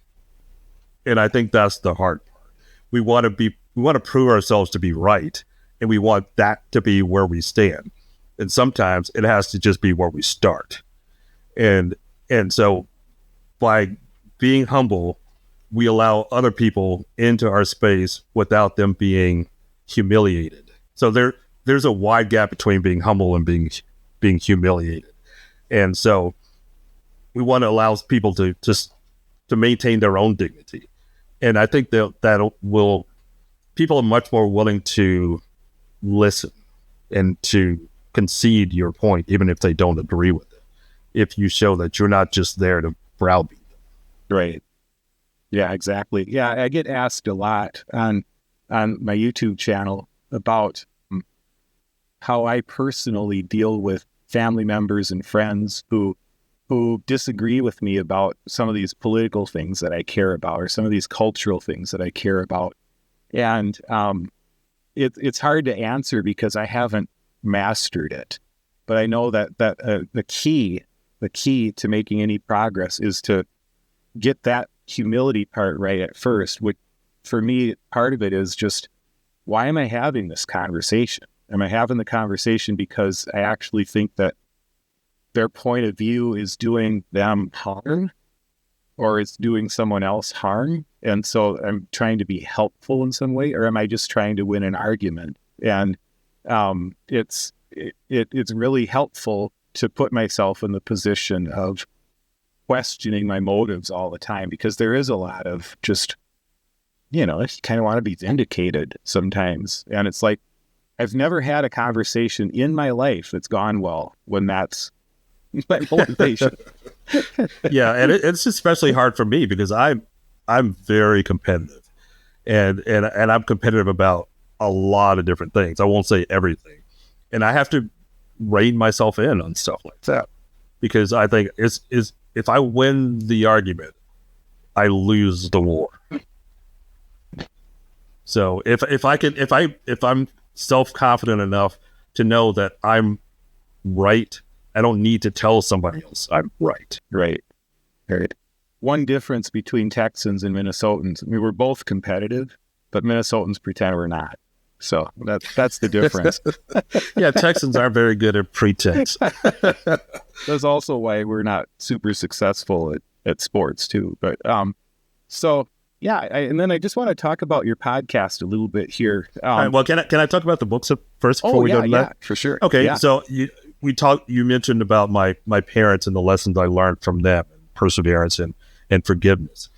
And I think that's the hard part. We want to prove ourselves to be right, and we want that to be where we stand. And sometimes it has to just be where we start. And so by being humble, we allow other people into our space without them being humiliated. So there's a wide gap between being humble and being humiliated. And so we want to allow people to maintain their own dignity. And I think that people are much more willing to listen and to concede your point, even if they don't agree with it, if you show that you're not just there to browbeat them. Right. Yeah, exactly. Yeah, I get asked a lot on my YouTube channel about how I personally deal with family members and friends who disagree with me about some of these political things that I care about, or some of these cultural things that I care about. And it's hard to answer because I haven't mastered it. But I know that the key to making any progress is to get that humility part right at first, which for me, part of it is just, why am I having this conversation? Am I having the conversation because I actually think that their point of view is doing them harm, or it's doing someone else harm? And so I'm trying to be helpful in some way, or am I just trying to win an argument? And it's really helpful to put myself in the position of questioning my motives all the time, because there is a lot of just, I kind of want to be vindicated sometimes. And it's like, I've never had a conversation in my life that's gone well when that's my motivation. Yeah, and it's especially hard for me because I'm very competitive, and I'm competitive about a lot of different things. I won't say everything, and I have to rein myself in on stuff like that, because I think is if I win the argument, I lose the war. So if I'm self-confident enough to know that I'm right, I don't need to tell somebody else I'm right. Right. One difference between Texans and Minnesotans, I mean, we're both competitive, but Minnesotans pretend we're not. So that's the difference. Yeah, Texans are very good at pretense. That's also why we're not super successful at sports too. But so yeah, and then I just want to talk about your podcast a little bit here. All right, well, can I talk about the books first before we go to that? Yeah, for sure. Okay, yeah. So you mentioned about my parents and the lessons I learned from them, perseverance and forgiveness.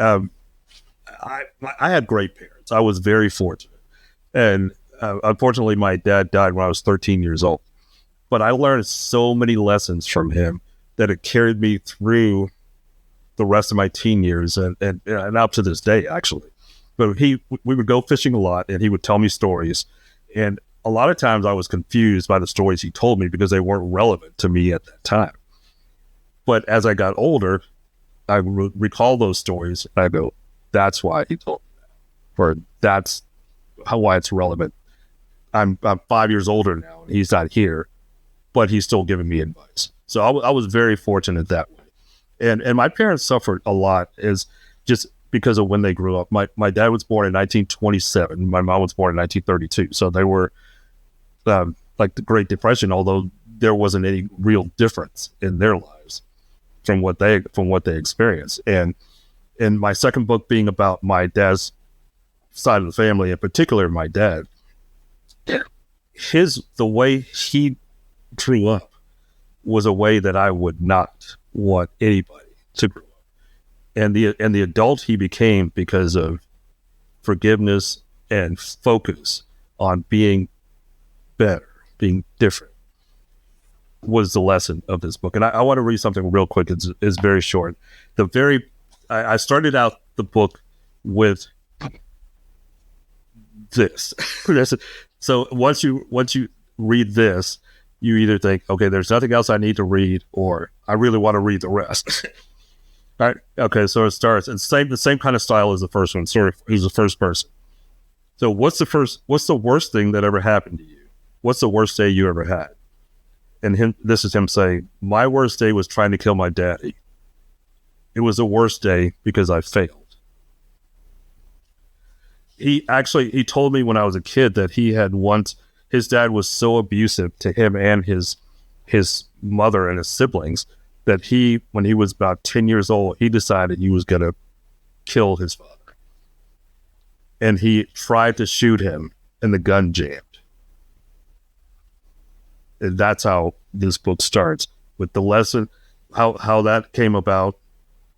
I had great parents. I was very fortunate. And unfortunately, my dad died when I was 13 years old. But I learned so many lessons from him that it carried me through the rest of my teen years and up to this day, actually. But we would go fishing a lot, and he would tell me stories. And a lot of times I was confused by the stories he told me because they weren't relevant to me at that time. But as I got older, I would recall those stories, and I go, that's why he told me that. Or that's why it's relevant. I'm 5 years older now, and he's not here, but he's still giving me advice. So I was very fortunate that way. And my parents suffered a lot is just because of when they grew up. My dad was born in 1927. My mom was born in 1932. So they were like the Great Depression, although there wasn't any real difference in their lives from what they experienced. And my second book being about my dad's side of the family, in particular my dad, the way he grew up was a way that I would not want anybody to grow up. And the adult he became because of forgiveness and focus on being better, being different, was the lesson of this book. And I want to read something real quick. It's very short. I started out the book with this. So once you read this, you either think, okay, there's nothing else I need to read, or I really want to read the rest. All right. Okay. So it starts, and the same kind of style as the first one. Sorry, he's the first person. So what's the worst thing that ever happened to you? What's the worst day you ever had? And this is him saying, my worst day was trying to kill my daddy. It was the worst day because I failed. He told me when I was a kid that he had once, his dad was so abusive to him and his mother and his siblings that when he was about 10 years old, he decided he was going to kill his father. And he tried to shoot him, and the gun jammed. And that's how this book starts, with the lesson, how that came about,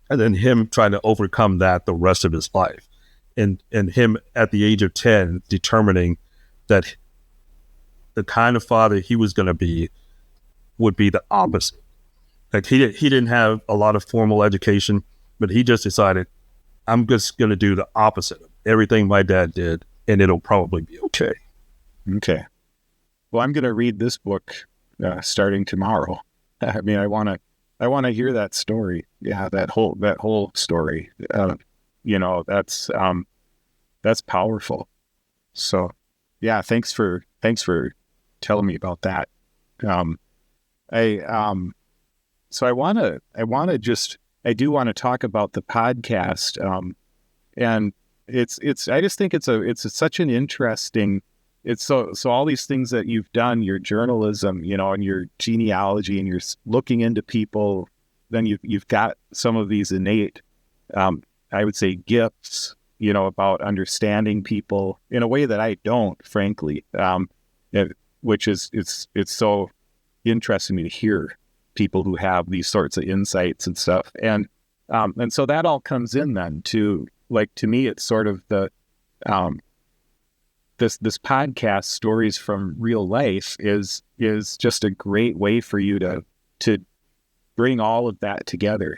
and then him trying to overcome that the rest of his life. And him at the age of 10 determining that the kind of father he was going to be would be the opposite. Like he didn't have a lot of formal education, but he just decided, I'm just going to do the opposite of everything my dad did, and it'll probably be okay. Okay. Well, I'm going to read this book starting tomorrow. I mean, I want to hear that story. Yeah, that whole story. That's powerful. So, yeah, thanks for telling me about that. I do want to talk about the podcast. And I just think it's such an interesting it's so all these things that you've done, your journalism, and your genealogy, and you're looking into people, then you've got some of these innate, I would say, gifts, about understanding people in a way that I don't, frankly, which is, it's so interesting to me to hear people who have these sorts of insights and stuff. And so that all comes in then to, like, to me, it's sort of the, this podcast, Stories from Real Life, is just a great way for you to bring all of that together.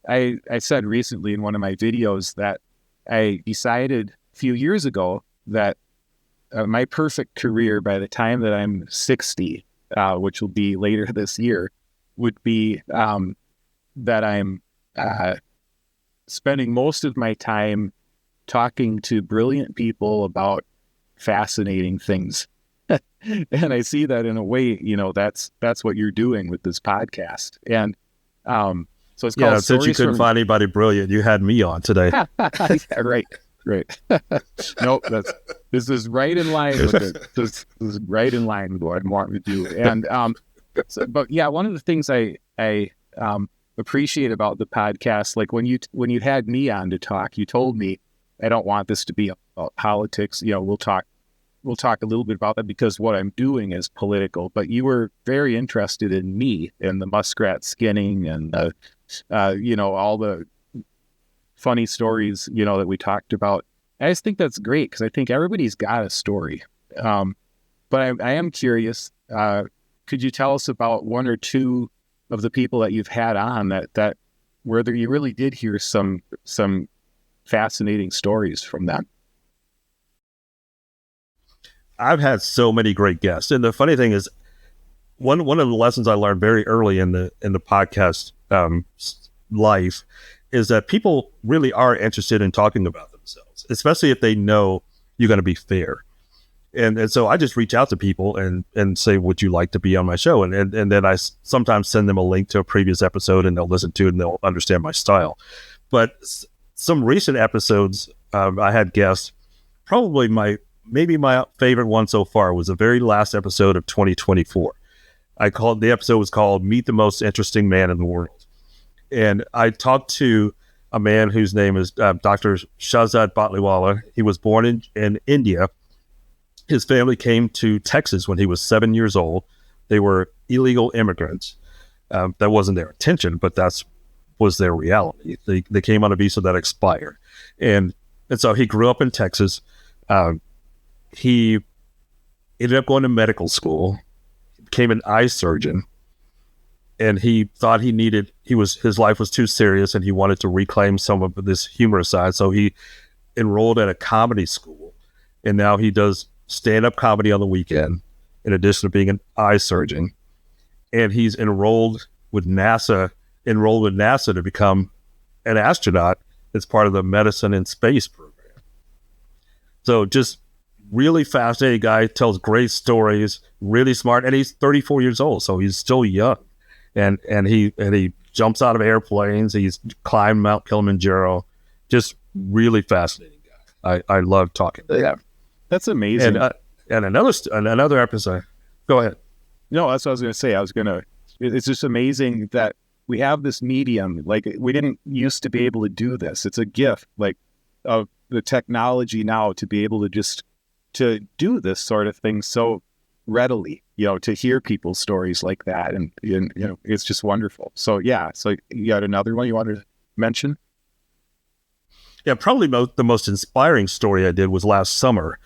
I said recently in one of my videos that I decided a few years ago that my perfect career by the time that I'm 60, which will be later this year, would be that I'm spending most of my time talking to brilliant people about fascinating things. And I see that in a way, that's what you're doing with this podcast. And so it's called, since you couldn't find anybody brilliant, you had me on today. Yeah, right. Nope, this is right in line with it. This is right in line with what I want to do. And but yeah, one of the things I appreciate about the podcast, like when you had me on to talk, you told me, I don't want this to be about politics. We'll talk a little bit about that because what I'm doing is political. But you were very interested in me and the muskrat skinning and all the funny stories that we talked about. I just think that's great because I think everybody's got a story. But I am curious. Could you tell us about one or two of the people that you've had on that where you really did hear some fascinating stories from them? I've had so many great guests, and the funny thing is, one of the lessons I learned very early in the podcast life is that people really are interested in talking about themselves, especially if they know you're going to be fair. And so I just reach out to people and say, would you like to be on my show? And then I sometimes send them a link to a previous episode, and they'll listen to it and they'll understand my style. But some recent episodes, I had guests. Probably my favorite one so far was the very last episode of 2024. The episode was called "Meet the Most Interesting Man in the World," and I talked to a man whose name is Dr. Shahzad Batliwala. He was born in India. His family came to Texas when he was 7 years old. They were illegal immigrants. That wasn't their intention, but was their reality. They came on a visa that expired. And so he grew up in Texas. He ended up going to medical school, became an eye surgeon, and he thought his life was too serious and he wanted to reclaim some of this humorous side. So he enrolled at a comedy school, and now he does stand-up comedy on the weekend, in addition to being an eye surgeon. And he's enrolled with NASA to become an astronaut as part of the medicine and space program. So just really fascinating guy, tells great stories, really smart, and he's 34 years old, so he's still young. And he jumps out of airplanes, he's climbed Mount Kilimanjaro. Just really fascinating guy. I love talking to him. Yeah. That's amazing. And another episode. Go ahead. No, that's what I was going to say. It's just amazing that we have this medium. Like, we didn't used to be able to do this. It's a gift, like, of the technology now to be able to do this sort of thing so readily, to hear people's stories like that. And it's just wonderful. So, yeah. So you got another one you wanted to mention? Yeah, probably the most inspiring story I did was last summer.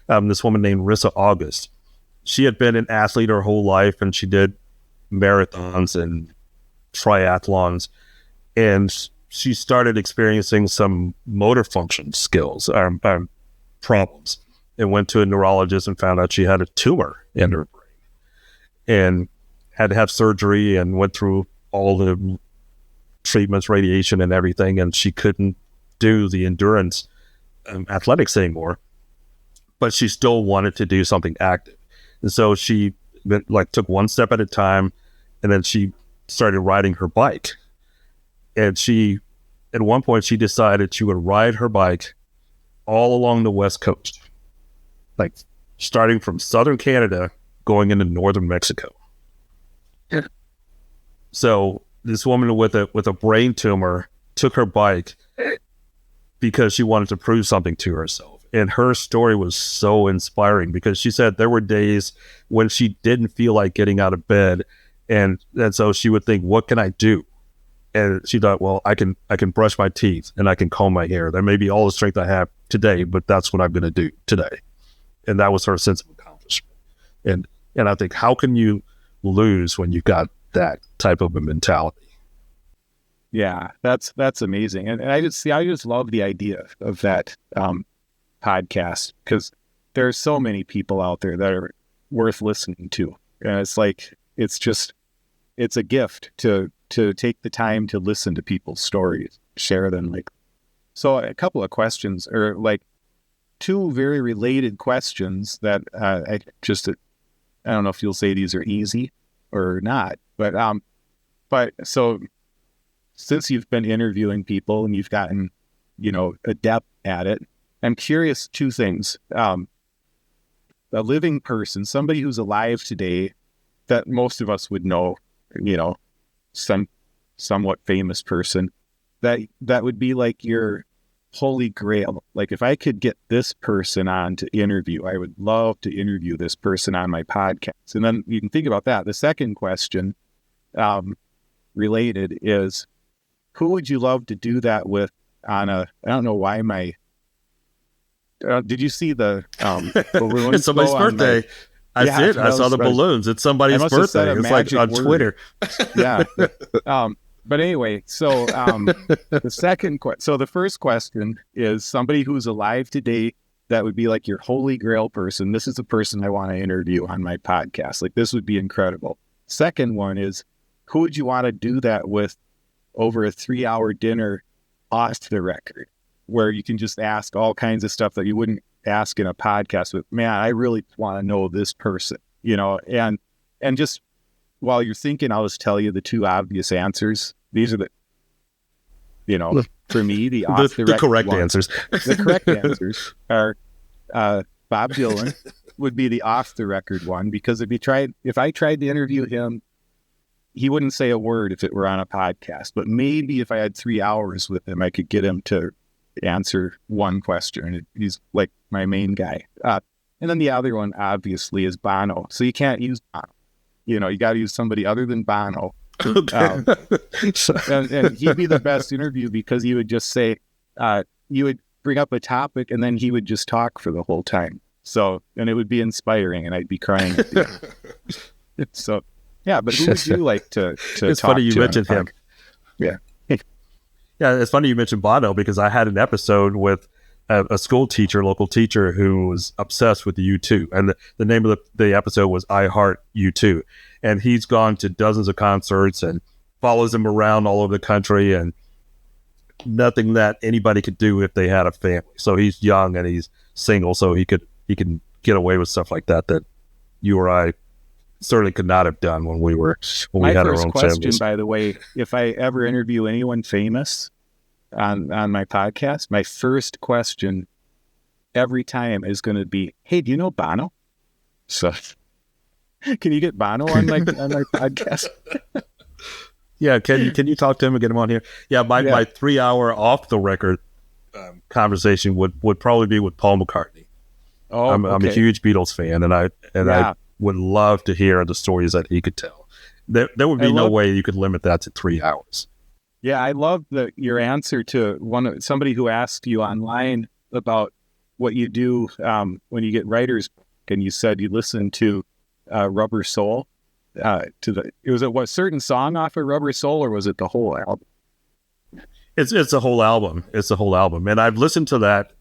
This woman named Rissa August. She had been an athlete her whole life, and she did marathons and triathlons. And she started experiencing some motor function skills, problems, and went to a neurologist and found out she had a tumor in her brain and had to have surgery and went through all the treatments, radiation and everything. And she couldn't do the endurance athletics anymore, but she still wanted to do something active. And so she took one step at a time, and then she started riding her bike. And at one point she decided she would ride her bike all along the West Coast, like starting from southern Canada, going into northern Mexico. Yeah. So this woman with a brain tumor took her bike because she wanted to prove something to herself. And her story was so inspiring because she said there were days when she didn't feel like getting out of bed. And so she would think, what can I do? And she thought, well, I can brush my teeth and I can comb my hair. That may be all the strength I have today, but that's what I'm going to do today. And that was her sense of accomplishment. And I think, how can you lose when you've got that type of a mentality? Yeah, that's amazing. And I just love the idea of that podcast, because there's so many people out there that are worth listening to. And it's like, it's a gift to take the time to listen to people's stories, share them. Like, so a couple of questions, or like two very related questions that I don't know if you'll say these are easy or not, but so since you've been interviewing people and you've gotten, adept at it, I'm curious, two things. A living person, somebody who's alive today that most of us would know, some somewhat famous person, that would be like your holy grail. Like, if I could get this person on to interview, I would love to interview this person on my podcast. And then you can think about that. The second question related is, who would you love to do that with on I don't know why did you see the balloons? It's somebody's birthday. I did. I saw the balloons. It's somebody's birthday. It's like on Twitter. Yeah. But anyway, so the first question is somebody who's alive today that would be like your holy grail person. This is the person I want to interview on my podcast. Like, this would be incredible. Second one is, who would you want to do that with over a 3-hour dinner off the record, where you can just ask all kinds of stuff that you wouldn't ask in a podcast? But man, I really want to know this person, and just while you're thinking, I'll just tell you the two obvious answers. These are for me, the correct ones. answers. The correct answers are Bob Dylan would be the off the record one, because if I tried to interview him, he wouldn't say a word if it were on a podcast. But maybe if I had 3 hours with him, I could get him to answer one question. He's like my main guy. And then the other one, obviously, is Bono. So you can't use Bono. You got to use somebody other than Bono. Okay. And he'd be the best interview, because he would just say, you would bring up a topic and then he would just talk for the whole time. So, and it would be inspiring, and I'd be crying at the end. So, yeah, but who would you like to it's talk funny you to mentioned him. Yeah. Yeah, it's funny you mentioned Bono, because I had an episode with a local teacher, who was obsessed with the U2. And the name of the episode was I Heart U2. And he's gone to dozens of concerts and follows them around all over the country, and nothing that anybody could do if they had a family. So he's young and he's single, so he can get away with stuff like that you or I certainly could not have done when we had our own families. My first question, by the way, if I ever interview anyone famous on my podcast, my first question every time is going to be, hey, do you know Bono? So can you get Bono on my podcast? Yeah, can you talk to him and get him on here? Yeah, my 3-hour off the record conversation would probably be with Paul McCartney. Oh, I'm a huge Beatles fan, and I would love to hear the stories that he could tell. There would be no way you could limit that to 3 hours. Yeah, I love your answer to somebody who asked you online about what you do when you get writer's block, and you said you listen to Rubber Soul. Was it what certain song off of Rubber Soul, or was it the whole album? It's a whole album. It's a whole album, and I've listened to that.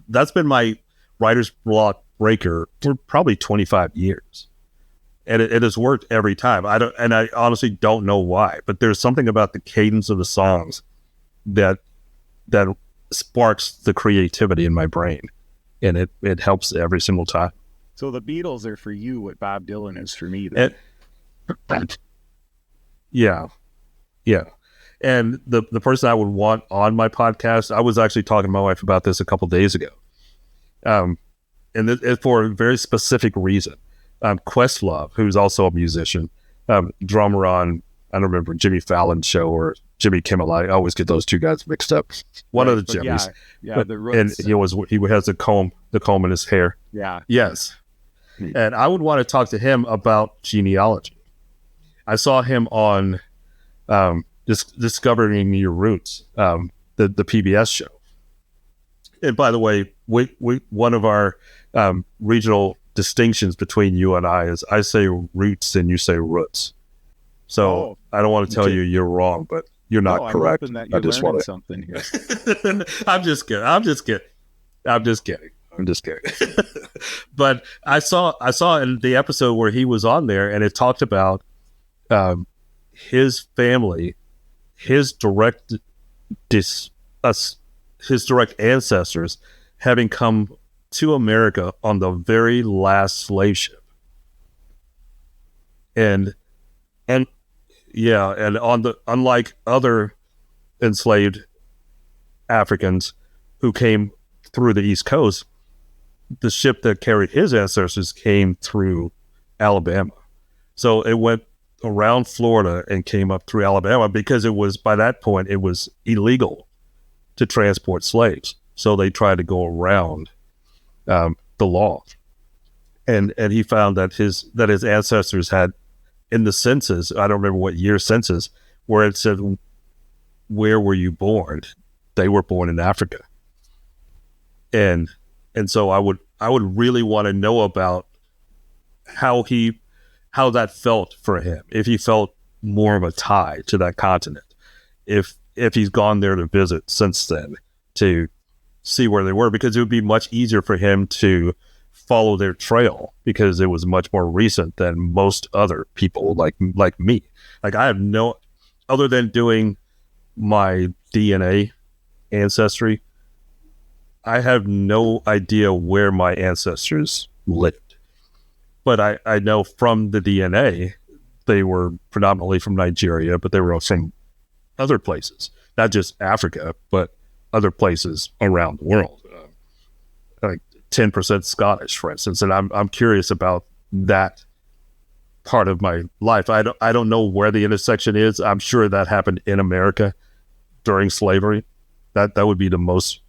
That's been my writer's block breaker for probably 25 years. And it has worked every time. I honestly don't know why, but there's something about the cadence of the songs that sparks the creativity in my brain, and it helps every single time. So the Beatles are for you what Bob Dylan is for me, then. Yeah. And the person I would want on my podcast, I was actually talking to my wife about this a couple days ago. and it's for a very specific reason. Questlove, who's also a musician, drummer on, I don't remember, Jimmy Fallon's show or Jimmy Kimmel. I always get those two guys mixed up. One of the Jimmys. Yeah, the Roots. And he has the comb in his hair. Yeah. Yes. And I would want to talk to him about genealogy. I saw him on Discovering Your Roots, the PBS show. And by the way, we one of our regional distinctions between you and I is I say roots and you say roots. So I don't want to tell you you're wrong, but you're not correct. I'm hoping that you're learning something here. I'm just kidding. But I saw in the episode where he was on there, and it talked about his family, his direct ancestors having come to America on the very last slave ship, and unlike other enslaved Africans who came through the East Coast, the ship that carried his ancestors came through Alabama. So it went around Florida and came up through Alabama because by that point, it was illegal to transport slaves. So they tried to go around the law. And he found that his ancestors had, in the census, I don't remember what year census, where it said, where were you born? They were born in Africa. And so I would really want to know about how that felt for him, if he felt more of a tie to that continent, if he's gone there to visit since then to see where they were, because it would be much easier for him to follow their trail because it was much more recent than most other people like me. Like I have no, other than doing my DNA ancestry, I have no idea where my ancestors lived. But I know from the DNA, they were predominantly from Nigeria, but they were from other places, not just Africa, but other places around the world. Like 10% Scottish, for instance. And I'm curious about that part of my life. I don't know where the intersection is. I'm sure that happened in America during slavery. That would be the most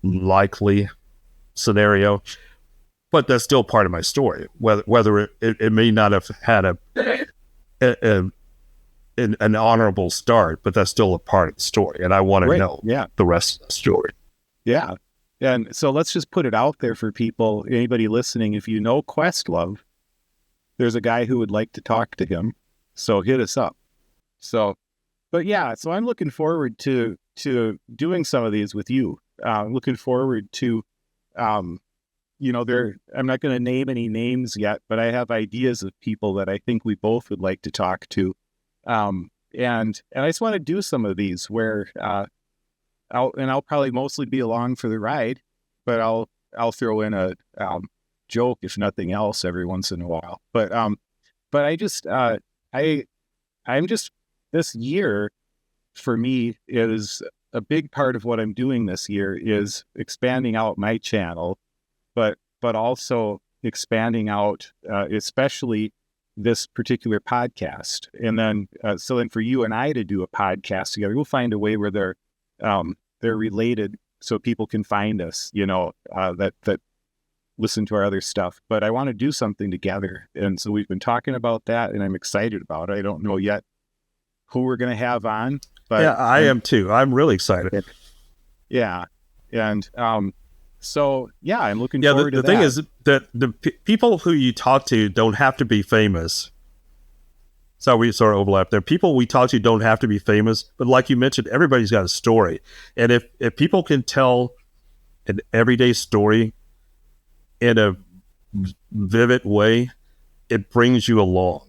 likely scenario, but that's still part of my story. Whether it may not have had an honorable start, but that's still a part of the story, and I want to know the rest of the story. Yeah, and so let's just put it out there for people, anybody listening. If you know Questlove, there's a guy who would like to talk to him, so hit us up. So I'm looking forward to doing some of these with you. Looking forward to, I'm not going to name any names yet, but I have ideas of people that I think we both would like to talk to. And I just want to do some of these where, I'll probably mostly be along for the ride, but I'll throw in a, joke, if nothing else, every once in a while. But I just, this year for me is a big part of what I'm doing this year is expanding out my channel, but also expanding out, especially this particular podcast. And then, so then for you and I to do a podcast together, we'll find a way where they're related so people can find us, that listen to our other stuff. But I want to do something together. And so we've been talking about that, and I'm excited about it. I don't know yet who we're going to have on. But I am too. I'm really excited. Yeah. And I'm looking forward to that. The thing is that the people who you talk to don't have to be famous. So we sort of overlap there. People we talk to don't have to be famous, but like you mentioned, everybody's got a story. And if people can tell an everyday story in a vivid way, it brings you along.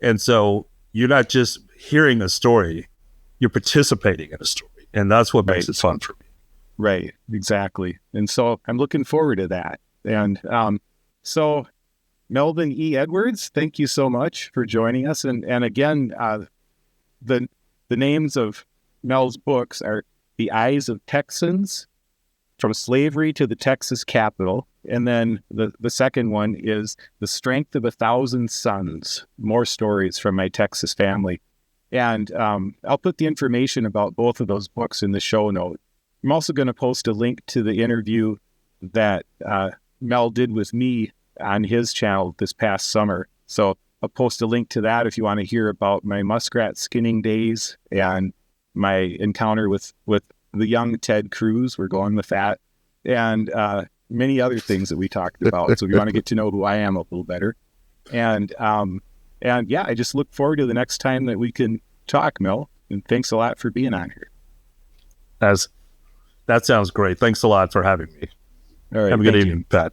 And so you're not just hearing a story, you're participating in a story. And that's what makes it fun for me. Right, exactly. And so I'm looking forward to that. And so Melvin E. Edwards, thank you so much for joining us. And again, the names of Mel's books are The Eyes of Texans From Slavery to the Texas Capitol. And then the second one is The Strength of 1,000 Sons, more stories from my Texas family. And I'll put the information about both of those books in the show note. I'm also going to post a link to the interview that Mel did with me on his channel this past summer. So I'll post a link to that if you want to hear about my muskrat skinning days and my encounter with the young Ted Cruz. We're going with that. And many other things that we talked about. So if you want to get to know who I am a little better. And yeah, I just look forward to the next time that we can talk, Mel. And thanks a lot for being on here. That sounds great. Thanks a lot for having me. All right. Have a good evening, Pat.